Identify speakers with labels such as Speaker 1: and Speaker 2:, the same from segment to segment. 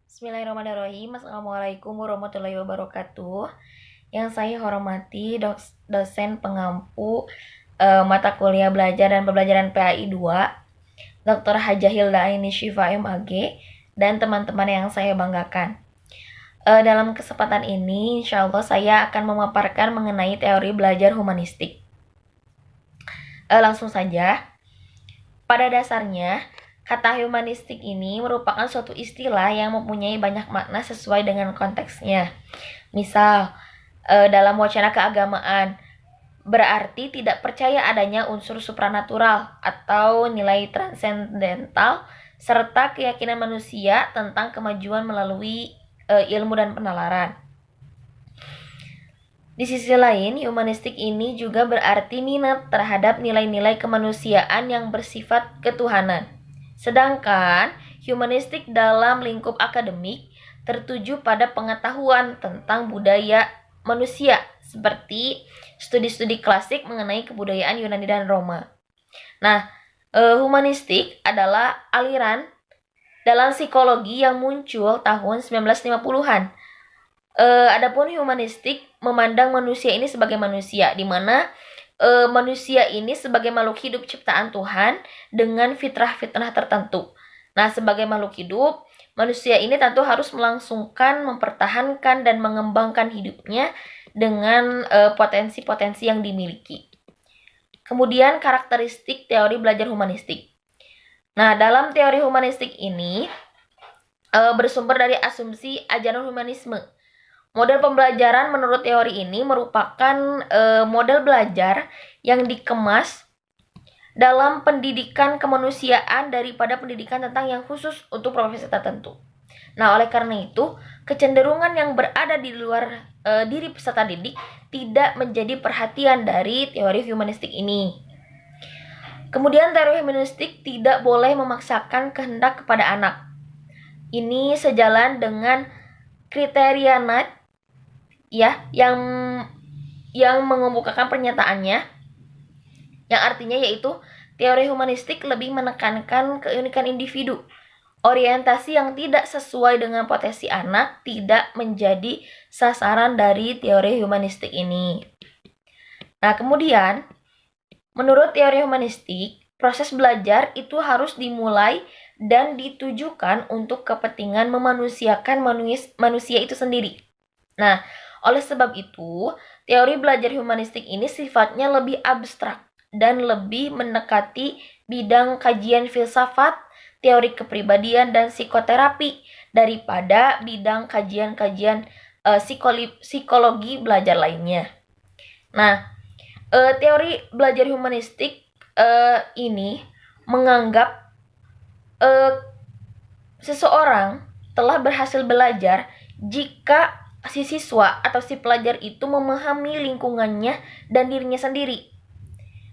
Speaker 1: Bismillahirrahmanirrahim. Assalamualaikum warahmatullahi wabarakatuh. Yang saya hormati dosen pengampu mata kuliah belajar dan pembelajaran PAI 2, Dr. Hajah Hilda Aini Syifa MAG, dan teman-teman yang saya banggakan. Dalam kesempatan ini, insya Allah saya akan memaparkan mengenai teori belajar humanistik. Langsung saja. Pada dasarnya, kata humanistik ini merupakan suatu istilah yang mempunyai banyak makna sesuai dengan konteksnya. Misal, dalam wacana keagamaan, berarti tidak percaya adanya unsur supranatural atau nilai transendental, serta keyakinan manusia tentang kemajuan melalui ilmu dan penalaran. Di sisi lain, humanistik ini juga berarti minat terhadap nilai-nilai kemanusiaan yang bersifat ketuhanan. Sedangkan humanistik dalam lingkup akademik tertuju pada pengetahuan tentang budaya manusia, seperti studi-studi klasik mengenai kebudayaan Yunani dan Roma. Nah, humanistik adalah aliran dalam psikologi yang muncul tahun 1950-an. Adapun humanistik memandang manusia ini sebagai manusia, di mana manusia ini sebagai makhluk hidup ciptaan Tuhan dengan fitrah-fitrah tertentu. Nah, sebagai makhluk hidup, manusia ini tentu harus melangsungkan, mempertahankan, dan mengembangkan hidupnya dengan potensi-potensi yang dimiliki. Kemudian karakteristik teori belajar humanistik. Nah, dalam teori humanistik ini bersumber dari asumsi ajaran humanisme. Model pembelajaran menurut teori ini merupakan model belajar yang dikemas dalam pendidikan kemanusiaan daripada pendidikan tentang yang khusus untuk profesi tertentu. Nah, oleh karena itu, kecenderungan yang berada di luar diri peserta didik tidak menjadi perhatian dari teori humanistik ini. Kemudian, teori humanistik tidak boleh memaksakan kehendak kepada anak. Ini sejalan dengan kriteria Knight ya yang mengemukakan pernyataannya, yang artinya yaitu teori humanistik lebih menekankan keunikan individu. Orientasi yang tidak sesuai dengan potensi anak tidak menjadi sasaran dari teori humanistik ini. Nah, kemudian menurut teori humanistik, proses belajar itu harus dimulai dan ditujukan untuk kepentingan memanusiakan manusia itu sendiri. Nah, oleh sebab itu, teori belajar humanistik ini sifatnya lebih abstrak dan lebih mendekati bidang kajian filsafat, teori kepribadian, dan psikoterapi daripada bidang kajian-kajian psikologi belajar lainnya. Nah, teori belajar humanistik ini menganggap seseorang telah berhasil belajar jika si siswa atau si pelajar itu memahami lingkungannya dan dirinya sendiri.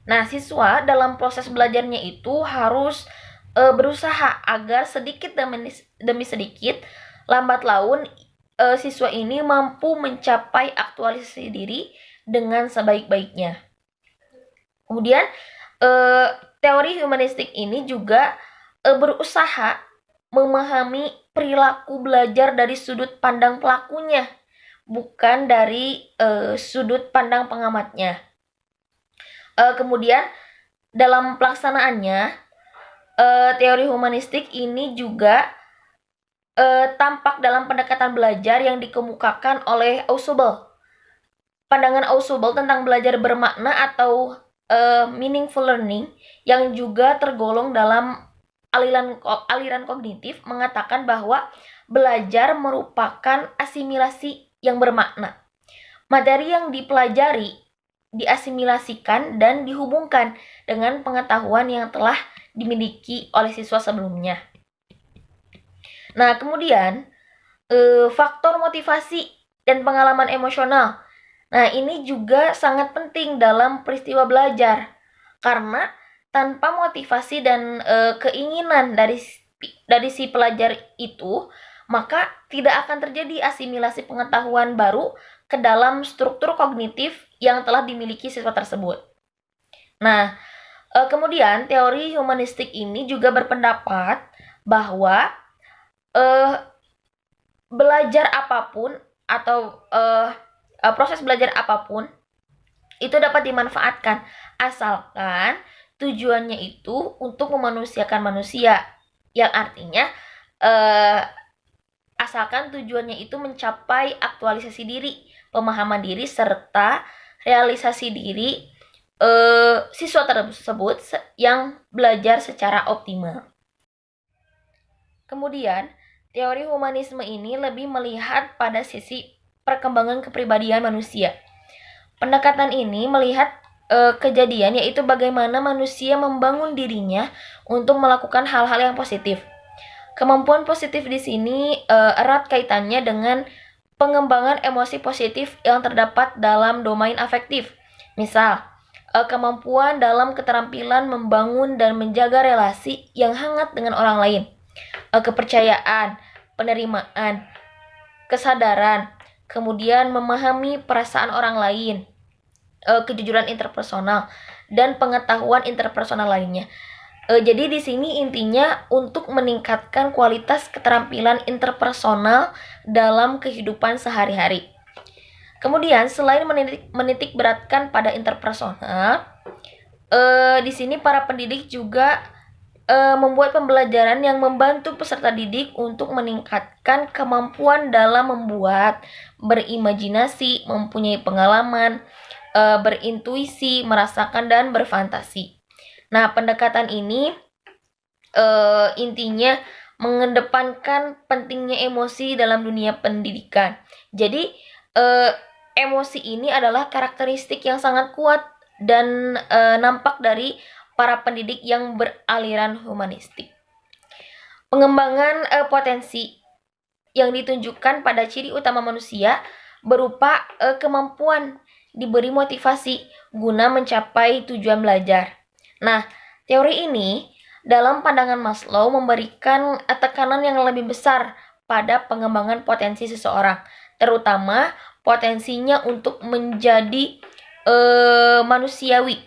Speaker 1: Nah, siswa dalam proses belajarnya itu harus berusaha agar sedikit demi sedikit, lambat laun siswa ini mampu mencapai aktualisasi diri dengan sebaik-baiknya. Kemudian teori humanistik ini juga berusaha memahami perilaku belajar dari sudut pandang pelakunya, bukan dari sudut pandang pengamatnya. Kemudian dalam pelaksanaannya, teori humanistik ini juga tampak dalam pendekatan belajar yang dikemukakan oleh Ausubel. Pandangan Ausubel tentang belajar bermakna atau meaningful learning yang juga tergolong dalam aliran kognitif mengatakan bahwa belajar merupakan asimilasi yang bermakna. Materi yang dipelajari diasimilasikan dan dihubungkan dengan pengetahuan yang telah dimiliki oleh siswa sebelumnya. Nah, kemudian faktor motivasi dan pengalaman emosional. Nah, ini juga sangat penting dalam peristiwa belajar, karena tanpa motivasi dan keinginan dari si pelajar itu, maka tidak akan terjadi asimilasi pengetahuan baru ke dalam struktur kognitif yang telah dimiliki siswa tersebut. Nah, kemudian teori humanistik ini juga berpendapat bahwa belajar apapun atau proses belajar apapun itu dapat dimanfaatkan asalkan tujuannya itu untuk memanusiakan manusia, yang artinya asalkan tujuannya itu mencapai aktualisasi diri, pemahaman diri, serta realisasi diri siswa tersebut yang belajar secara optimal. Kemudian, teori humanisme ini lebih melihat pada sisi perkembangan kepribadian manusia. Pendekatan ini melihat kejadian, yaitu bagaimana manusia membangun dirinya untuk melakukan hal-hal yang positif. Kemampuan positif di sini erat kaitannya dengan pengembangan emosi positif yang terdapat dalam domain afektif. Misal, kemampuan dalam keterampilan membangun dan menjaga relasi yang hangat dengan orang lain, kepercayaan, penerimaan, kesadaran, kemudian memahami perasaan orang lain, kejujuran interpersonal, dan pengetahuan interpersonal lainnya. Jadi di sini intinya untuk meningkatkan kualitas keterampilan interpersonal dalam kehidupan sehari-hari. Kemudian selain menitik beratkan pada interpersonal, di sini para pendidik juga membuat pembelajaran yang membantu peserta didik untuk meningkatkan kemampuan dalam membuat, berimajinasi, mempunyai pengalaman, berintuisi, merasakan, dan berfantasi. Nah, pendekatan ini intinya mengedepankan pentingnya emosi dalam dunia pendidikan. Jadi, emosi ini adalah karakteristik yang sangat kuat dan nampak dari para pendidik yang beraliran humanistik. Pengembangan potensi yang ditunjukkan pada ciri utama manusia berupa kemampuan diberi motivasi guna mencapai tujuan belajar. Nah, teori ini dalam pandangan Maslow memberikan tekanan yang lebih besar pada pengembangan potensi seseorang, terutama potensinya untuk menjadi manusiawi,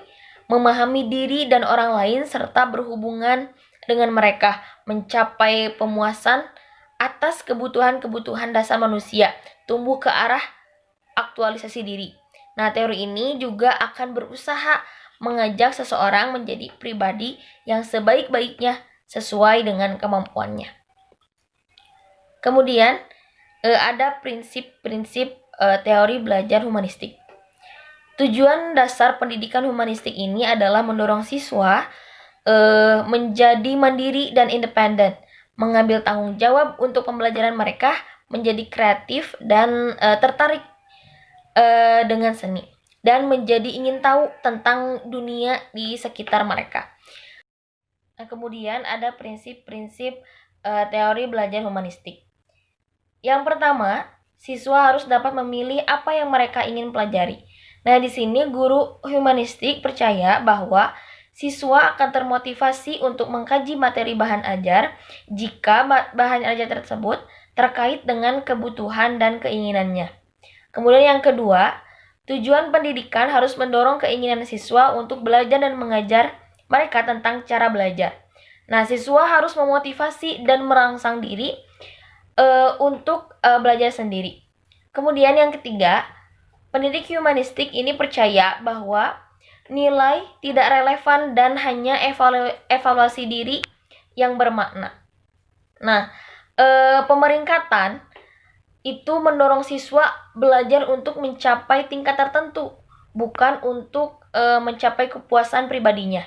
Speaker 1: memahami diri dan orang lain serta berhubungan dengan mereka, mencapai pemuasan atas kebutuhan-kebutuhan dasar manusia, tumbuh ke arah aktualisasi diri. Nah, teori ini juga akan berusaha mengajak seseorang menjadi pribadi yang sebaik-baiknya sesuai dengan kemampuannya. Kemudian ada prinsip-prinsip teori belajar humanistik. Tujuan dasar pendidikan humanistik ini adalah mendorong siswa menjadi mandiri dan independen, mengambil tanggung jawab untuk pembelajaran mereka, menjadi kreatif dan tertarik dengan seni, dan menjadi ingin tahu tentang dunia di sekitar mereka. Nah, kemudian ada prinsip-prinsip teori belajar humanistik. Yang pertama, siswa harus dapat memilih apa yang mereka ingin pelajari. Nah, di sini guru humanistik percaya bahwa siswa akan termotivasi untuk mengkaji materi bahan ajar jika bahan ajar tersebut terkait dengan kebutuhan dan keinginannya. Kemudian yang kedua, tujuan pendidikan harus mendorong keinginan siswa untuk belajar dan mengajar mereka tentang cara belajar. Nah, siswa harus memotivasi dan merangsang diri untuk belajar sendiri. Kemudian yang ketiga, pendidik humanistik ini percaya bahwa nilai tidak relevan dan hanya evaluasi diri yang bermakna. Nah, pemeringkatan itu mendorong siswa belajar untuk mencapai tingkat tertentu, bukan untuk mencapai kepuasan pribadinya.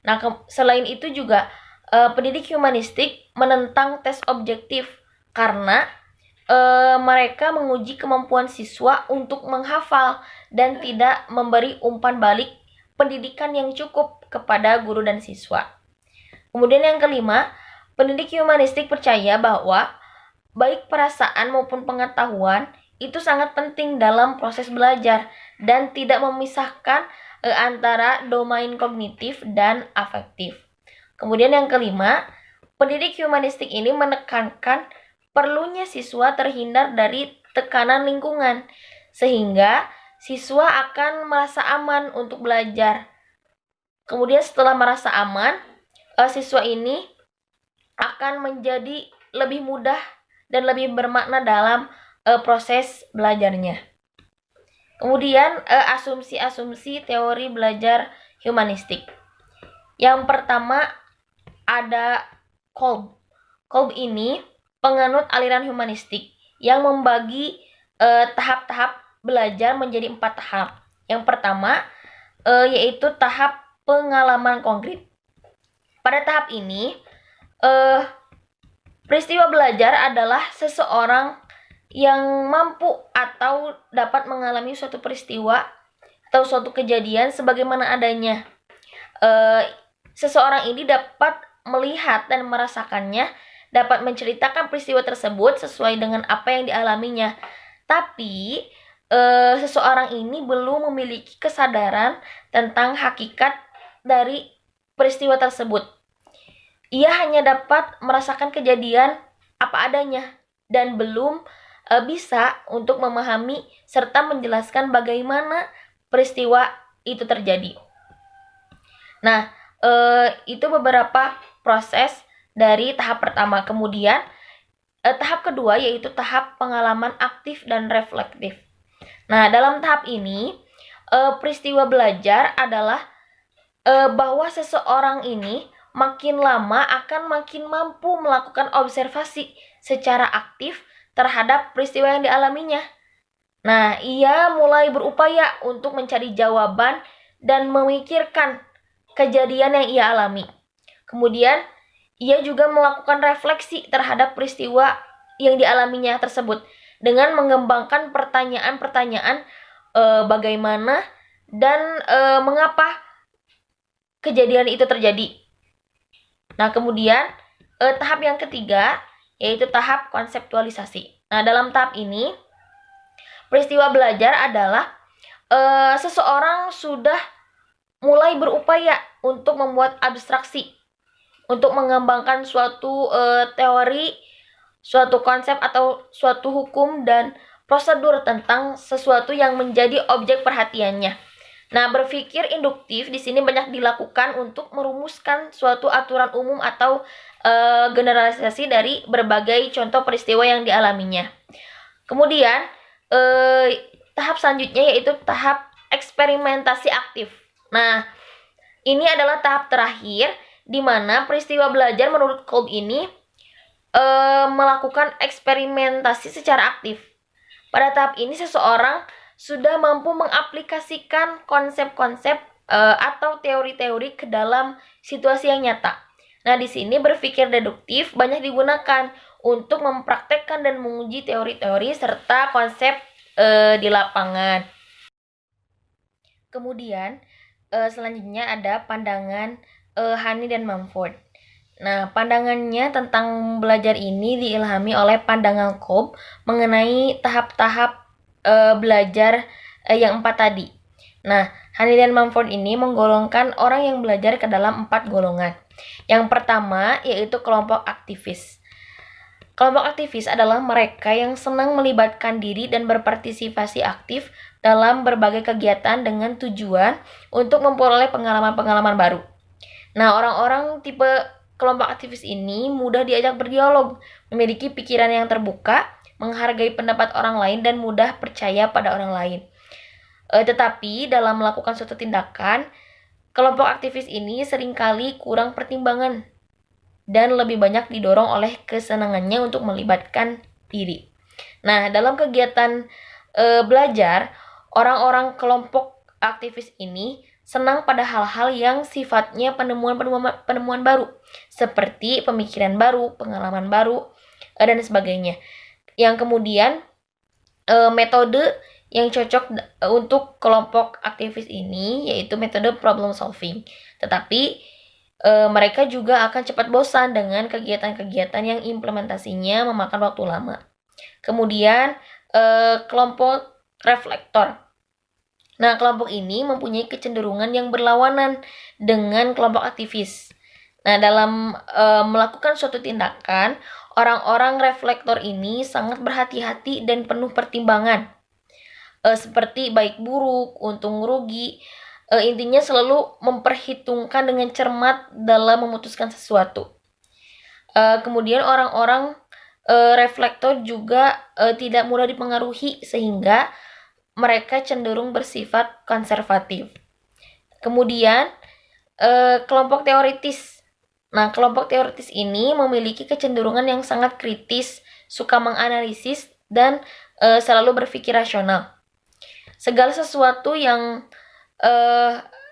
Speaker 1: Nah, selain itu juga pendidik humanistik menentang tes objektif karena mereka menguji kemampuan siswa untuk menghafal dan tidak memberi umpan balik pendidikan yang cukup kepada guru dan siswa. Kemudian yang kelima, pendidik humanistik percaya bahwa baik perasaan maupun pengetahuan itu sangat penting dalam proses belajar dan tidak memisahkan antara domain kognitif dan afektif. Kemudian yang kelima, pendidik humanistik ini menekankan perlunya siswa terhindar dari tekanan lingkungan, sehingga siswa akan merasa aman untuk belajar. Kemudian setelah merasa aman, siswa ini akan menjadi lebih mudah dan lebih bermakna dalam proses belajarnya. Kemudian asumsi-asumsi teori belajar humanistik. Yang pertama ada Kolb. Kolb ini penganut aliran humanistik yang membagi tahap-tahap belajar menjadi 4 tahap. Yang pertama yaitu tahap pengalaman konkret. Pada tahap ini peristiwa belajar adalah seseorang yang mampu atau dapat mengalami suatu peristiwa atau suatu kejadian sebagaimana adanya. Seseorang ini dapat melihat dan merasakannya, dapat menceritakan peristiwa tersebut sesuai dengan apa yang dialaminya. Tapi seseorang ini belum memiliki kesadaran tentang hakikat dari peristiwa tersebut. Ia hanya dapat merasakan kejadian apa adanya dan belum bisa untuk memahami serta menjelaskan bagaimana peristiwa itu terjadi. Nah, itu beberapa proses dari tahap pertama. Kemudian tahap kedua yaitu tahap pengalaman aktif dan reflektif. Nah, dalam tahap ini peristiwa belajar adalah bahwa seseorang ini makin lama akan makin mampu melakukan observasi secara aktif terhadap peristiwa yang dialaminya. Nah, ia mulai berupaya untuk mencari jawaban dan memikirkan kejadian yang ia alami. Kemudian, ia juga melakukan refleksi terhadap peristiwa yang dialaminya tersebut dengan mengembangkan pertanyaan-pertanyaan bagaimana dan mengapa kejadian itu terjadi. Nah, kemudian tahap yang ketiga yaitu tahap konseptualisasi. Nah, dalam tahap ini peristiwa belajar adalah seseorang sudah mulai berupaya untuk membuat abstraksi, untuk mengembangkan suatu teori, suatu konsep atau suatu hukum dan prosedur tentang sesuatu yang menjadi objek perhatiannya. Nah, berpikir induktif di sini banyak dilakukan untuk merumuskan suatu aturan umum atau generalisasi dari berbagai contoh peristiwa yang dialaminya. Kemudian tahap selanjutnya yaitu tahap eksperimentasi aktif. Nah, ini adalah tahap terakhir di mana peristiwa belajar menurut Kolb ini melakukan eksperimentasi secara aktif. Pada tahap ini seseorang sudah mampu mengaplikasikan konsep-konsep atau teori-teori ke dalam situasi yang nyata. Nah, di sini berpikir deduktif banyak digunakan untuk mempraktekkan dan menguji teori-teori serta konsep di lapangan. Kemudian selanjutnya ada pandangan Honey dan Mumford. Nah, pandangannya tentang belajar ini diilhami oleh pandangan Kolb mengenai tahap-tahap belajar yang 4 tadi. Nah, Honey dan Mumford ini menggolongkan orang yang belajar ke dalam 4 golongan. Yang pertama yaitu kelompok aktivis. Kelompok aktivis adalah mereka yang senang melibatkan diri dan berpartisipasi aktif dalam berbagai kegiatan dengan tujuan untuk memperoleh pengalaman-pengalaman baru. Nah, orang-orang tipe kelompok aktivis ini mudah diajak berdialog, memiliki pikiran yang terbuka, menghargai pendapat orang lain, dan mudah percaya pada orang lain. Tetapi dalam melakukan suatu tindakan, kelompok aktivis ini seringkali kurang pertimbangan dan lebih banyak didorong oleh kesenangannya untuk melibatkan diri. Nah, dalam kegiatan belajar, orang-orang kelompok aktivis ini senang pada hal-hal yang sifatnya penemuan baru, seperti pemikiran baru, pengalaman baru, dan sebagainya. Yang kemudian metode yang cocok untuk kelompok aktivis ini yaitu metode problem solving. Tetapi mereka juga akan cepat bosan dengan kegiatan-kegiatan yang implementasinya memakan waktu lama. Kemudian kelompok reflektor. Nah, kelompok ini mempunyai kecenderungan yang berlawanan dengan kelompok aktivis. Nah, dalam melakukan suatu tindakan, orang-orang reflektor ini sangat berhati-hati dan penuh pertimbangan. Seperti baik buruk, untung rugi. Intinya selalu memperhitungkan dengan cermat dalam memutuskan sesuatu. Kemudian orang-orang reflektor juga tidak mudah dipengaruhi sehingga mereka cenderung bersifat konservatif. Kemudian kelompok teoritis. Nah, kelompok teoritis ini memiliki kecenderungan yang sangat kritis, suka menganalisis, dan selalu berpikir rasional. Segala sesuatu yang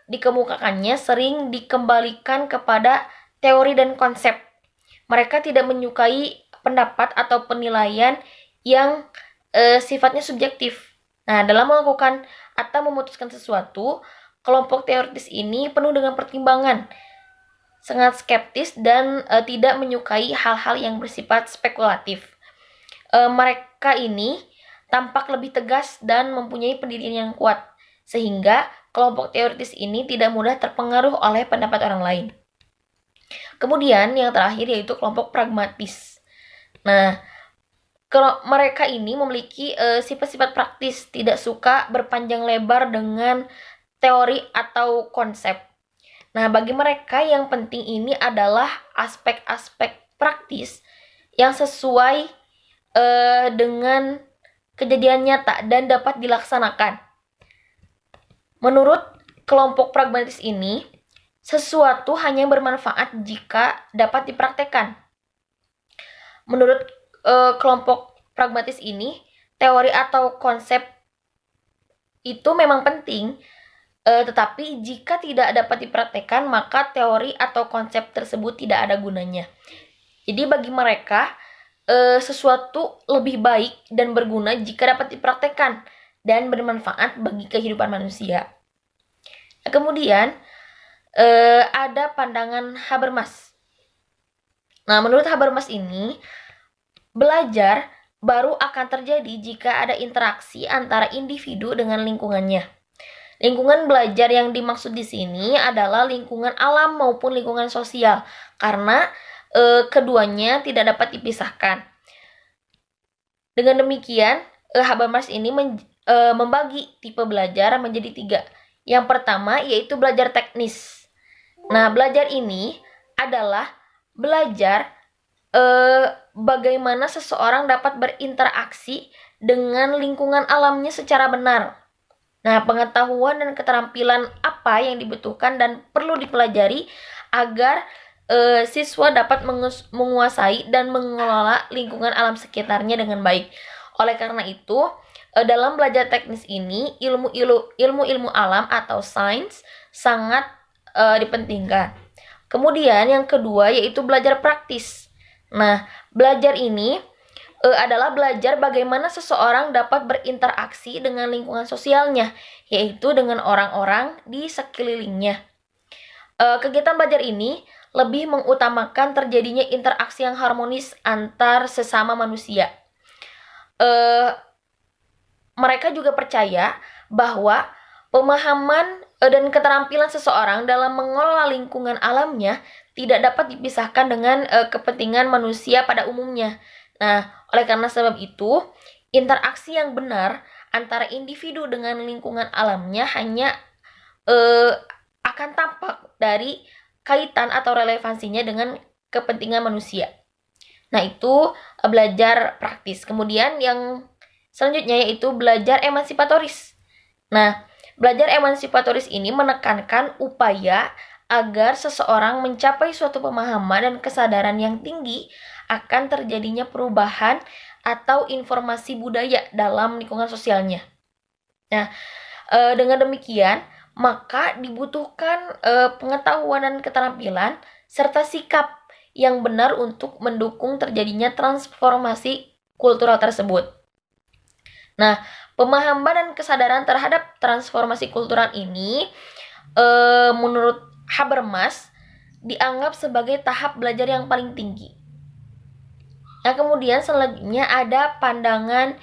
Speaker 1: dikemukakannya sering dikembalikan kepada teori dan konsep. Mereka tidak menyukai pendapat atau penilaian yang sifatnya subjektif. Nah, dalam melakukan atau memutuskan sesuatu, kelompok teoritis ini penuh dengan pertimbangan, sangat skeptis dan tidak menyukai hal-hal yang bersifat spekulatif. Mereka ini tampak lebih tegas dan mempunyai pendirian yang kuat, sehingga kelompok teoritis ini tidak mudah terpengaruh oleh pendapat orang lain. Kemudian yang terakhir yaitu kelompok pragmatis. Nah, mereka ini memiliki sifat-sifat praktis, tidak suka berpanjang lebar dengan teori atau konsep. Nah, bagi mereka yang penting ini adalah aspek-aspek praktis yang sesuai dengan kejadian nyata dan dapat dilaksanakan. Menurut kelompok pragmatis ini, sesuatu hanya bermanfaat jika dapat dipraktekkan. Menurut kelompok pragmatis ini, teori atau konsep itu memang penting, tetapi jika tidak dapat dipraktekkan, maka teori atau konsep tersebut tidak ada gunanya. Jadi bagi mereka, sesuatu lebih baik dan berguna jika dapat dipraktekkan dan bermanfaat bagi kehidupan manusia. Nah, kemudian ada pandangan Habermas. Nah, menurut Habermas ini, belajar baru akan terjadi jika ada interaksi antara individu dengan lingkungannya. Lingkungan belajar yang dimaksud di sini adalah lingkungan alam maupun lingkungan sosial, karena keduanya tidak dapat dipisahkan. Dengan demikian, Habermas ini membagi tipe belajar menjadi 3. Yang pertama yaitu belajar teknis. Nah, belajar ini adalah belajar bagaimana seseorang dapat berinteraksi dengan lingkungan alamnya secara benar. Nah, pengetahuan dan keterampilan apa yang dibutuhkan dan perlu dipelajari agar siswa dapat menguasai dan mengelola lingkungan alam sekitarnya dengan baik. Oleh karena itu, dalam belajar teknis ini, ilmu alam atau sains sangat dipentingkan. Kemudian yang kedua yaitu belajar praktis. Nah, belajar ini adalah belajar bagaimana seseorang dapat berinteraksi dengan lingkungan sosialnya, yaitu dengan orang-orang di sekelilingnya. Kegiatan belajar ini lebih mengutamakan terjadinya interaksi yang harmonis antar sesama manusia. Mereka juga percaya bahwa pemahaman dan keterampilan seseorang dalam mengelola lingkungan alamnya tidak dapat dipisahkan dengan kepentingan manusia pada umumnya. Nah, oleh karena sebab itu, interaksi yang benar antara individu dengan lingkungan alamnya hanya akan tampak dari kaitan atau relevansinya dengan kepentingan manusia. Nah, itu belajar praktis. Kemudian yang selanjutnya yaitu belajar emansipatoris. Nah, belajar emansipatoris ini menekankan upaya agar seseorang mencapai suatu pemahaman dan kesadaran yang tinggi akan terjadinya perubahan atau informasi budaya dalam lingkungan sosialnya. Nah, dengan demikian, maka dibutuhkan pengetahuan dan keterampilan serta sikap yang benar untuk mendukung terjadinya transformasi kultural tersebut. Nah, pemahaman dan kesadaran terhadap transformasi kultural ini menurut Habermas dianggap sebagai tahap belajar yang paling tinggi. Nah, kemudian selanjutnya ada pandangan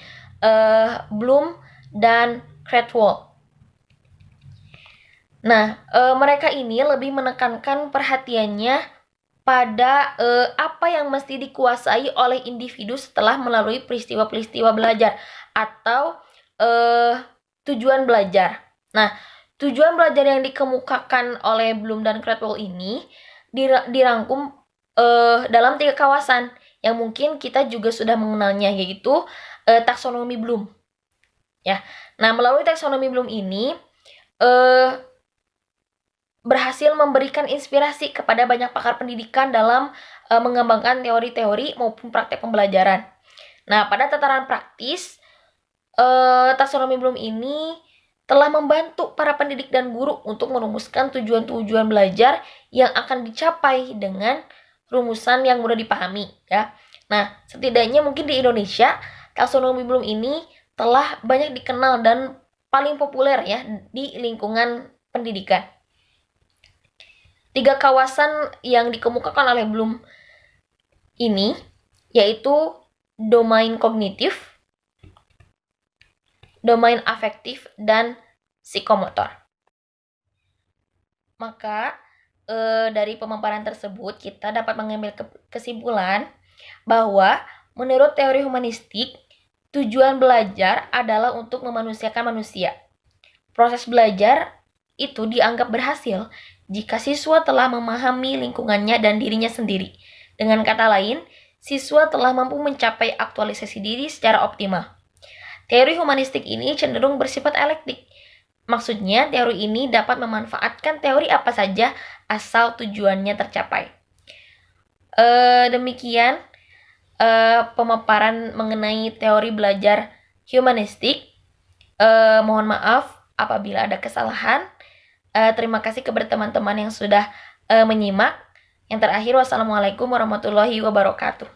Speaker 1: Bloom dan Cradwell. Nah, mereka ini lebih menekankan perhatiannya pada apa yang mesti dikuasai oleh individu setelah melalui peristiwa-peristiwa belajar atau tujuan belajar. Nah, tujuan belajar yang dikemukakan oleh Bloom dan Cradwell ini dirangkum dalam 3 kawasan, yang mungkin kita juga sudah mengenalnya, yaitu taksonomi Bloom. Ya. Nah, melalui taksonomi Bloom ini berhasil memberikan inspirasi kepada banyak pakar pendidikan dalam mengembangkan teori-teori maupun praktek pembelajaran. Nah, pada tataran praktis, taksonomi Bloom ini telah membantu para pendidik dan guru untuk merumuskan tujuan-tujuan belajar yang akan dicapai dengan rumusan yang mudah dipahami, ya. Nah, setidaknya mungkin di Indonesia, taksonomi Bloom ini telah banyak dikenal dan paling populer ya di lingkungan pendidikan. 3 kawasan yang dikemukakan oleh Bloom ini yaitu domain kognitif, domain afektif, dan psikomotor. Maka dari pemaparan tersebut kita dapat mengambil kesimpulan bahwa menurut teori humanistik, tujuan belajar adalah untuk memanusiakan manusia. Proses belajar itu dianggap berhasil jika siswa telah memahami lingkungannya dan dirinya sendiri. Dengan kata lain, siswa telah mampu mencapai aktualisasi diri secara optimal. Teori humanistik ini cenderung bersifat elektik. Maksudnya, teori ini dapat memanfaatkan teori apa saja asal tujuannya tercapai. Demikian pemaparan mengenai teori belajar humanistik. Mohon maaf apabila ada kesalahan. Terima kasih kepada teman-teman yang sudah menyimak. Yang terakhir, wassalamualaikum warahmatullahi wabarakatuh.